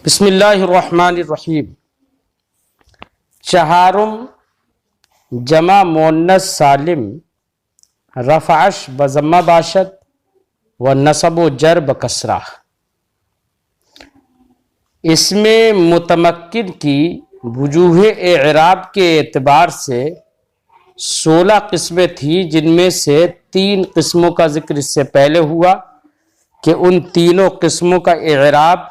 بسم اللہ الرحمن الرحیم۔ چہارم جمع مؤنث سالم رفعش بضمہ باشد و نصب و جر بکسرہ۔ اس میں متمکن کی وجوہ اعراب کے اعتبار سے 16 قسمیں تھیں، جن میں سے 3 قسموں کا ذکر اس سے پہلے ہوا کہ ان تینوں قسموں کا اعراب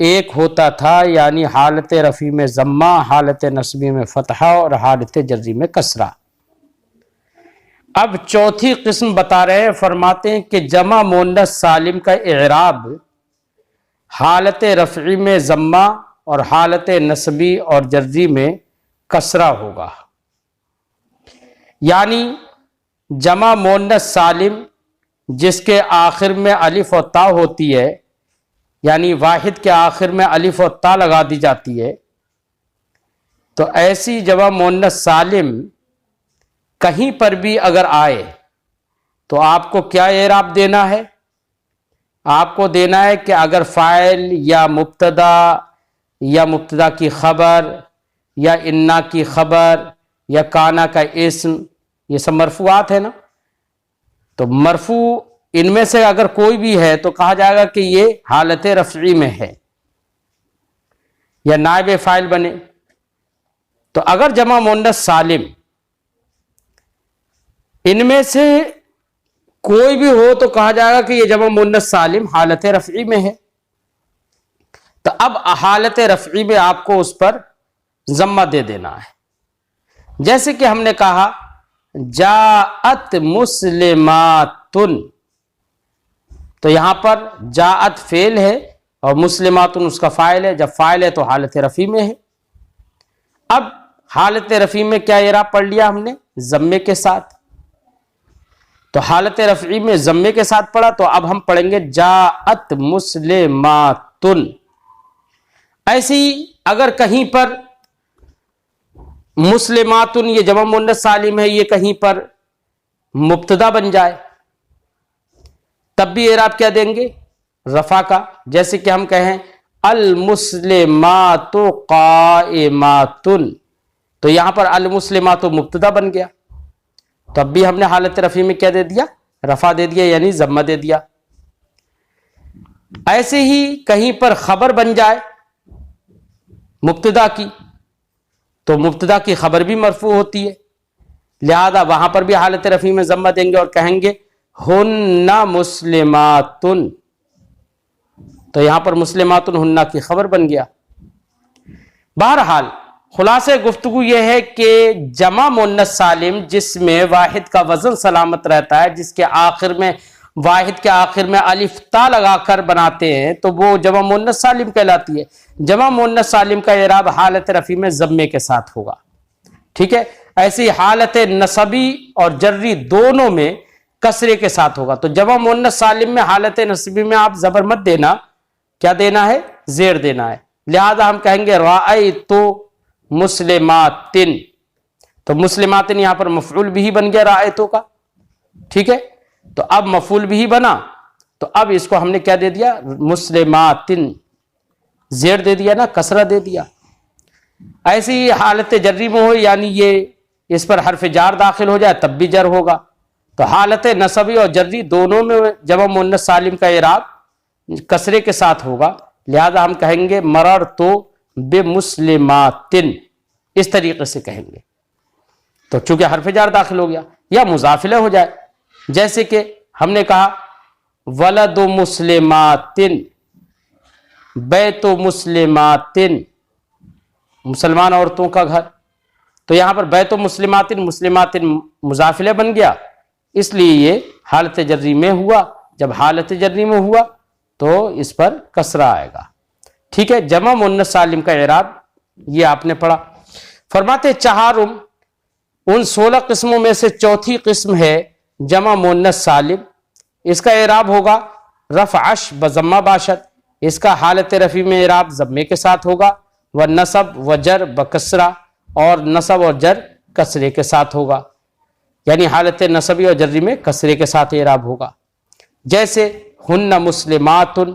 ایک ہوتا تھا، یعنی حالت رفع میں ضمہ، حالت نصبی میں فتحہ اور حالت جری میں کسرہ۔ اب چوتھی قسم بتا رہے ہیں، فرماتے ہیں کہ جمع مؤنث سالم کا اعراب حالت رفعی میں ضمہ اور حالت نصبی اور جری میں کسرہ ہوگا۔ یعنی جمع مؤنث سالم جس کے آخر میں الف و تا ہوتی ہے، یعنی واحد کے آخر میں الف و تا لگا دی جاتی ہے، تو ایسی جمع مؤنث سالم کہیں پر بھی اگر آئے تو آپ کو کیا اعراب دینا ہے؟ آپ کو دینا ہے کہ اگر فاعل یا مبتدا کی خبر یا انا کی خبر یا کانا کا اسم، یہ سب مرفوعات ہیں نا، تو مرفوع ان میں سے اگر کوئی بھی ہے تو کہا جائے گا کہ یہ حالت رفعی میں ہے یا نائب فاعل بنے۔ تو اگر جمع مؤنث سالم ان میں سے کوئی بھی ہو تو کہا جائے گا کہ یہ جمع مؤنث سالم حالت رفعی میں ہے۔ تو اب حالت رفعی میں آپ کو اس پر ضمہ دے دینا ہے، جیسے کہ ہم نے کہا جاءت مسلماتن، تو یہاں پر جاءت فعل ہے اور مسلماتن اس کا فاعل ہے، جب فاعل ہے تو حالت رفعی میں ہے۔ اب حالت رفعی میں کیا اعراب پڑھ لیا ہم نے؟ ضمے کے ساتھ۔ تو حالت رفعی میں ضمے کے ساتھ پڑھا، تو اب ہم پڑھیں گے جاءت مسلماتن۔ ایسے ہی اگر کہیں پر مسلماتن یہ جمع مؤنث سالم ہے، یہ کہیں پر مبتدا بن جائے تب بھی اعراب کیا دیں گے؟ رفع کا۔ جیسے کہ ہم کہیں المسلمات قائمات، تو یہاں پر المسلمات مبتدا بن گیا، تب بھی ہم نے حالت رفعی میں کیا دے دیا؟ رفع دے دیا، یعنی ضمہ دے دیا۔ ایسے ہی کہیں پر خبر بن جائے مبتدا کی، تو مبتدا کی خبر بھی مرفوع ہوتی ہے، لہذا وہاں پر بھی حالت رفعی میں ضمہ دیں گے اور کہیں گے ہن مسلماتن، تو یہاں پر مسلماتن ہن کی خبر بن گیا۔ بہرحال خلاصہ گفتگو یہ ہے کہ جمع مؤنث سالم جس میں واحد کا وزن سلامت رہتا ہے، جس کے آخر میں واحد کے آخر میں الف تا لگا کر بناتے ہیں، تو وہ جمع مؤنث سالم کہلاتی ہے۔ جمع مؤنث سالم کا اعراب حالت رفعی میں ضمے کے ساتھ ہوگا، ٹھیک ہے۔ ایسی حالت نصبی اور جری دونوں میں کسرے کے ساتھ ہوگا۔ تو جمع مؤنث سالم میں حالت نصبی میں آپ زبر مت دینا، کیا دینا ہے؟ زیر دینا ہے، لہذا ہم کہیں گے رأیت مسلماتن، تو مسلماتن یہاں پر مفعول بھی بن گیا رأیتو کا، ٹھیک ہے۔ تو اب مفعول بھی بنا، تو اب اس کو ہم نے کیا دے دیا؟ مسلماتن، زیر دے دیا نا، کسرہ دے دیا۔ ایسی حالت جری میں ہو، یعنی یہ اس پر حرف جار داخل ہو جائے تب بھی جر ہوگا۔ تو حالت نصبی اور جری دونوں میں جمع مؤنث سالم کا اعراب کسرے کے ساتھ ہوگا، لہذا ہم کہیں گے مررتو بمسلماتن، اس طریقے سے کہیں گے۔ تو چونکہ حرف جار داخل ہو گیا، یا مضافلہ ہو جائے، جیسے کہ ہم نے کہا ولد مسلماتن، بیت مسلماتن، مسلمان عورتوں کا گھر، تو یہاں پر بیت مسلماتن، مسلماتن مضافلہ بن گیا، اس لیے یہ حالت جری میں ہوا۔ جب حالت جری میں ہوا تو اس پر کسرہ آئے گا، ٹھیک ہے۔ جمع مؤنث سالم کا اعراب یہ آپ نے پڑھا۔ فرماتے چہارم، ان 16 قسموں میں سے چوتھی قسم ہے جمع مؤنث سالم، اس کا اعراب ہوگا رفعش بضمہ باشد، اس کا حالت رفعی میں اعراب ضمے کے ساتھ ہوگا، و نصب و جر بکسرہ، اور نصب اور جر کسرے کے ساتھ ہوگا، یعنی حالت نصبی اور جری میں کسرے کے ساتھ اعراب ہوگا۔ جیسے ہن مسلماتن،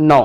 9,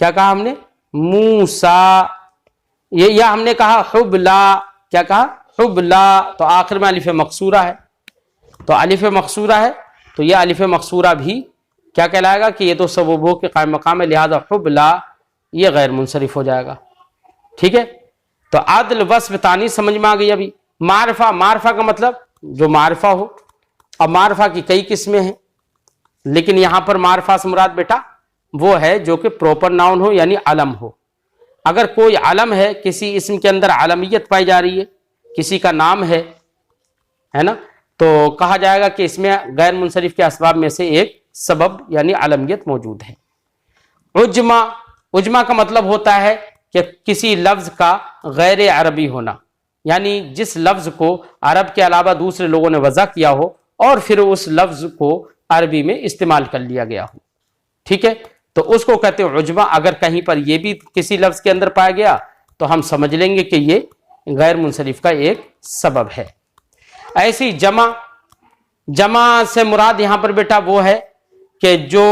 کیا کہا ہم نے؟ موسیٰ. یہ ہم نے کہا حبلا. کیا کہا؟ حبلا. تو آخر میں الف مقصورہ ہے، تو الف مقصورہ ہے تو یہ الف مقصورہ بھی کیا کہلائے گا کہ یہ تو سببوں کے قائم مقام ہے، لہذا حبلا یہ غیر منصرف ہو جائے گا. ٹھیک ہے، تو عدل وصف تانیث سمجھ میں آ گئی. ابھی معرفہ، معرفہ کا مطلب جو معرفہ ہو. اب معرفہ کی کئی قسمیں ہیں، لیکن یہاں پر معرفہ سے مراد بیٹا وہ ہے جو کہ پروپر ناؤن ہو، یعنی علم ہو. اگر کوئی علم ہے، کسی اسم کے اندر علمیت پائی جا رہی ہے، کسی کا نام ہے نا، تو کہا جائے گا کہ اس میں غیر منصرف کے اسباب میں سے ایک سبب یعنی علمیت موجود ہے. عجمہ، عجمہ کا مطلب ہوتا ہے کہ کسی لفظ کا غیر عربی ہونا، یعنی جس لفظ کو عرب کے علاوہ دوسرے لوگوں نے وضع کیا ہو اور پھر اس لفظ کو عربی میں استعمال کر لیا گیا ہو. ٹھیک ہے، تو اس کو کہتے ہیں عجمہ. اگر کہیں پر یہ بھی کسی لفظ کے اندر پایا گیا تو ہم سمجھ لیں گے کہ یہ غیر منصرف کا ایک سبب ہے. ایسی جمع، جمع سے مراد یہاں پر بیٹا وہ ہے کہ جو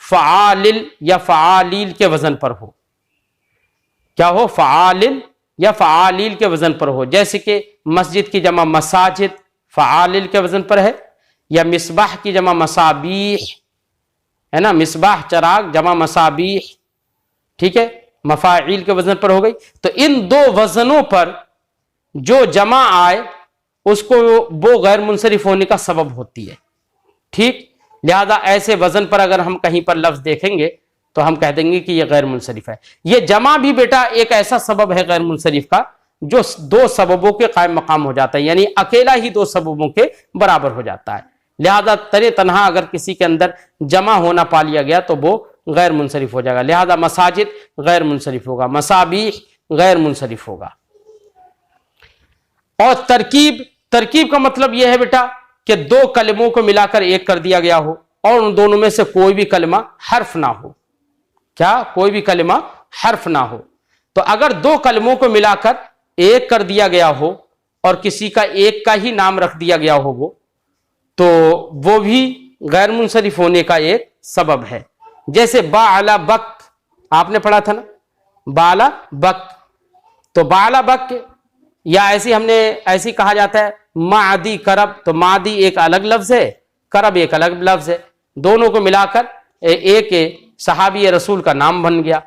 فعالل یا فعالیل کے وزن پر ہو. کیا ہو؟ فعالل یا فعالیل کے وزن پر ہو. جیسے کہ مسجد کی جمع مساجد فعالل کے وزن پر ہے، یا مصباح کی جمع مصابیح ہے نا، مصباح چراغ جمع مصابیح. ٹھیک ہے، مفاعیل کے وزن پر ہو گئی. تو ان دو وزنوں پر جو جمع آئے اس کو وہ غیر منصرف ہونے کا سبب ہوتی ہے. ٹھیک، لہذا ایسے وزن پر اگر ہم کہیں پر لفظ دیکھیں گے تو ہم کہہ دیں گے کہ یہ غیر منصرف ہے. یہ جمع بھی بیٹا ایک ایسا سبب ہے غیر منصرف کا جو دو سببوں کے قائم مقام ہو جاتا ہے، یعنی اکیلا ہی دو سببوں کے برابر ہو جاتا ہے. لہذا ترے تنہا اگر کسی کے اندر جمع ہونا پا لیا گیا تو وہ غیر منصرف ہو جائے گا. لہذا مساجد غیر منصرف ہوگا، مصابیح غیر منصرف ہوگا. اور ترکیب، ترکیب کا مطلب یہ ہے بیٹا کہ دو کلموں کو ملا کر ایک کر دیا گیا ہو اور ان دونوں میں سے کوئی بھی کلمہ حرف نہ ہو. کیا؟ کوئی بھی کلمہ حرف نہ ہو. تو اگر دو کلموں کو ملا کر ایک کر دیا گیا ہو اور کسی کا ایک کا ہی نام رکھ دیا گیا ہو وہ، تو وہ بھی غیر منصرف ہونے کا ایک سبب ہے. جیسے باعلا بک، آپ نے پڑھا تھا نا، بالا بک. تو بالا بک یا ایسی ہم نے ایسی کہا جاتا ہے معدی کرب. تو معدی ایک الگ لفظ ہے، کرب ایک الگ لفظ ہے، دونوں کو ملا کر ایک صحابی رسول کا نام بن گیا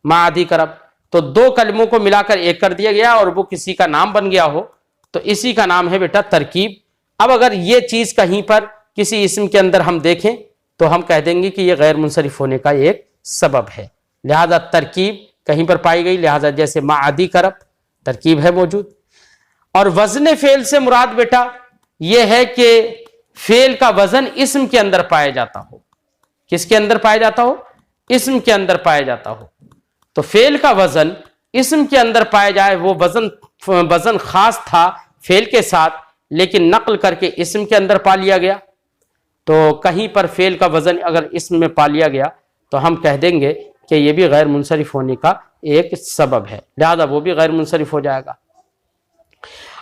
معدی کرب. تو دو کلموں کو ملا کر ایک کر دیا گیا اور وہ کسی کا نام بن گیا ہو تو اسی کا نام ہے بیٹا ترکیب. اب اگر یہ چیز کہیں پر کسی اسم کے اندر ہم دیکھیں تو ہم کہہ دیں گے کہ یہ غیر منصرف ہونے کا ایک سبب ہے. لہذا ترکیب کہیں پر پائی گئی، لہذا جیسے معدی کرب ترکیب ہے موجود. اور وزن فعل سے مراد بیٹا یہ ہے کہ فعل کا وزن اسم کے اندر پایا جاتا ہو. کس کے اندر پایا جاتا ہو؟ اسم کے اندر پایا جاتا ہو. تو فعل کا وزن اسم کے اندر پایا جائے، وہ وزن خاص تھا فعل کے ساتھ لیکن نقل کر کے اسم کے اندر پا لیا گیا. تو کہیں پر فعل کا وزن اگر اسم میں پا لیا گیا تو ہم کہہ دیں گے کہ یہ بھی غیر منصرف ہونے کا ایک سبب ہے، لہذا وہ بھی غیر منصرف ہو جائے گا.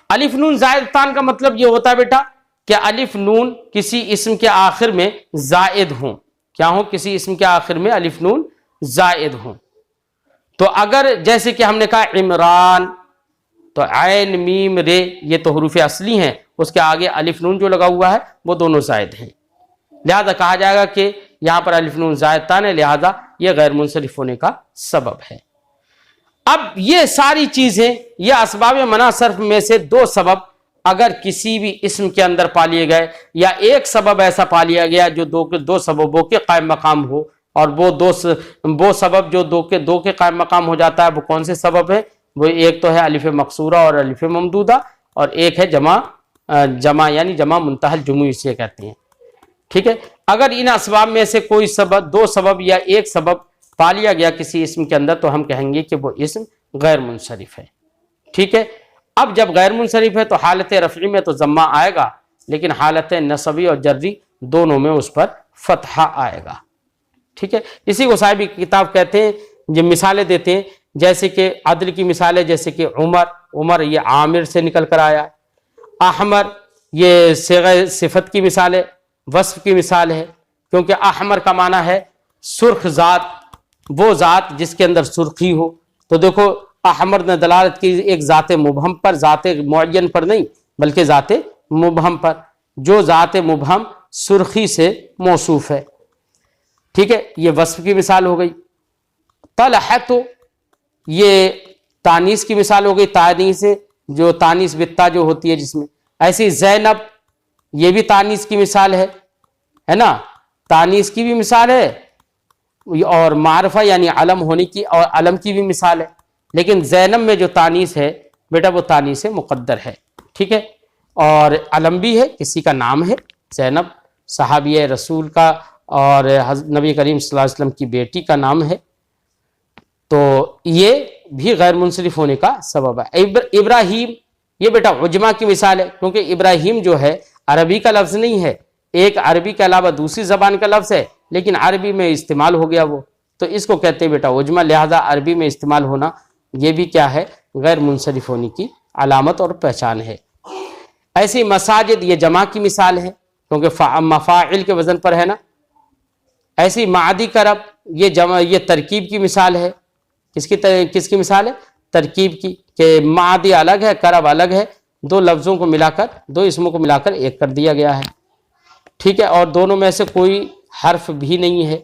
الف نون زائد تان کا مطلب یہ ہوتا ہے بیٹا کہ الف نون کسی اسم کے آخر میں زائد ہوں. کیا ہوں؟ کسی اسم کے آخر میں الف نون زائد ہوں. تو اگر جیسے کہ ہم نے کہا عمران، تو عین میم رے یہ تو حروف اصلی ہیں، اس کے آگے الف نون جو لگا ہوا ہے وہ دونوں زائد ہیں، لہذا کہا جائے گا کہ یہاں پر الف نون زائد تان ہے، لہذا یہ غیر منصرف ہونے کا سبب ہے. اب یہ ساری چیزیں، یہ اسباب منع صرف میں سے دو سبب اگر کسی بھی اسم کے اندر پا لیے گئے یا ایک سبب ایسا پا لیا گیا جو دو سببوں کے قائم مقام ہو، اور وہ سبب جو دو کے قائم مقام ہو جاتا ہے وہ کون سے سبب ہے؟ وہ ایک تو ہے الف مقصورہ اور الف ممدودہ، اور ایک ہے جمع یعنی جمع منتہی الجموع اسے کہتے ہیں. ٹھیک ہے، اگر ان اسباب میں سے کوئی سبب، دو سبب یا ایک سبب پا لیا گیا کسی اسم کے اندر تو ہم کہیں گے کہ وہ اسم غیر منصرف ہے. ٹھیک ہے، اب جب غیر منصرف ہے تو حالت رفعی میں تو ضمہ آئے گا، لیکن حالت نصبی اور جری دونوں میں اس پر فتحہ آئے گا. ٹھیک ہے، اسی کو صاحب کی کتاب کہتے ہیں، جو مثالیں دیتے ہیں، جیسے کہ عدل کی مثالیں، جیسے کہ عمر یہ عامر سے نکل کر آیا ہے. احمر یہ صفت کی مثال ہے، وصف کی مثال ہے، کیونکہ احمر کا معنی ہے سرخ ذات، وہ ذات جس کے اندر سرخی ہو. تو دیکھو احمر نے دلالت کی ایک ذات مبہم پر، ذات معین پر نہیں بلکہ ذات مبہم پر، جو ذات مبہم سرخی سے موصوف ہے. ٹھیک ہے، یہ وصف کی مثال ہو گئی. طلحۃ یہ تانیث کی مثال ہو گئی، تانیث جو تانیث بتا جو ہوتی ہے جس میں. ایسی زینب یہ بھی تانیث کی مثال ہے نا، تانیث کی بھی مثال ہے اور معرفہ یعنی علم ہونے کی اور علم کی بھی مثال ہے. لیکن زینب میں جو تانیث ہے بیٹا وہ تانیث مقدر ہے. ٹھیک ہے، اور علم بھی ہے، کسی کا نام ہے. زینب صحابی رسول کا اور نبی کریم صلی اللہ علیہ وسلم کی بیٹی کا نام ہے. تو یہ بھی غیر منصرف ہونے کا سبب ہے. ابراہیم یہ بیٹا عجمہ کی مثال ہے، کیونکہ ابراہیم جو ہے عربی کا لفظ نہیں ہے، ایک عربی کے علاوہ دوسری زبان کا لفظ ہے، لیکن عربی میں استعمال ہو گیا وہ، تو اس کو کہتے ہیں بیٹا عجمہ. لہذا عربی میں استعمال ہونا یہ بھی کیا ہے، غیر منصرف ہونے کی علامت اور پہچان ہے. ایسی مساجد یہ جمع کی مثال ہے، کیونکہ مفاعل کے وزن پر ہے نا. ایسی معدی کرب یہ جمع یہ ترکیب کی مثال ہے. کس کی مثال ہے؟ ترکیب کی، کہ معدی الگ ہے کرب الگ ہے، دو لفظوں کو ملا کر، دو اسموں کو ملا کر ایک کر دیا گیا ہے. ٹھیک ہے، اور دونوں میں سے کوئی حرف بھی نہیں ہے.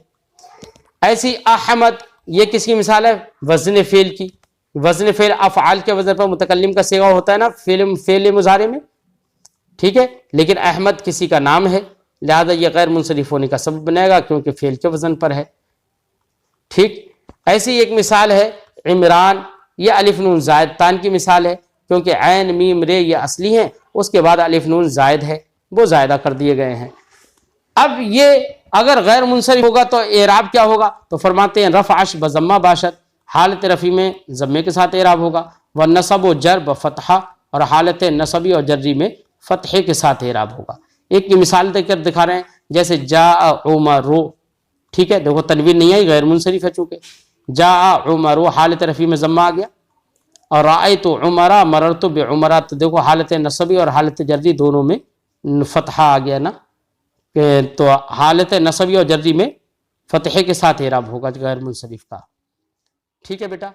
ایسی احمد یہ کس کی مثال ہے؟ وزن فعل کی. وزن فعل افعال کے وزن پر متکلم کا صیغہ ہوتا ہے نا فعل مضارع میں. ٹھیک ہے، لیکن احمد کسی کا نام ہے، لہذا یہ غیر منصرف ہونے کا سبب بنے گا کیونکہ فعل کے وزن پر ہے. ٹھیک، ایسی ایک مثال ہے عمران، یہ الف نون زائد تان کی مثال ہے، کیونکہ عین میم رے یہ اصلی ہیں، اس کے بعد الف نون زائد ہے، وہ زائدہ کر دیے گئے ہیں. اب یہ اگر غیر منصرف ہوگا تو اعراب کیا ہوگا؟ تو فرماتے ہیں رفعش بضمہ باشد، حالت رفع میں ضمے کے ساتھ اعراب ہوگا، والنصب و جر بفتحہ، اور حالت نصبی اور جری میں فتحے کے ساتھ اعراب ہوگا. ایک کی مثال دے کر دکھا رہے ہیں، جیسے جاء عمرو. ٹھیک ہے، دیکھو تنوین نہیں آئی، غیر منصرف ہے چونکہ. جاء عمرو حالت رفع میں ضمہ آ گیا، اور رأیت عمرا مررت بعمرا، تو دیکھو حالت نصبی اور حالت جری دونوں میں فتحہ آ گیا نا، تو حالت نصبی اور جری میں فتحے کے ساتھ اعراب ہوگا غیر منصرف کا. ٹھیک ہے بیٹا.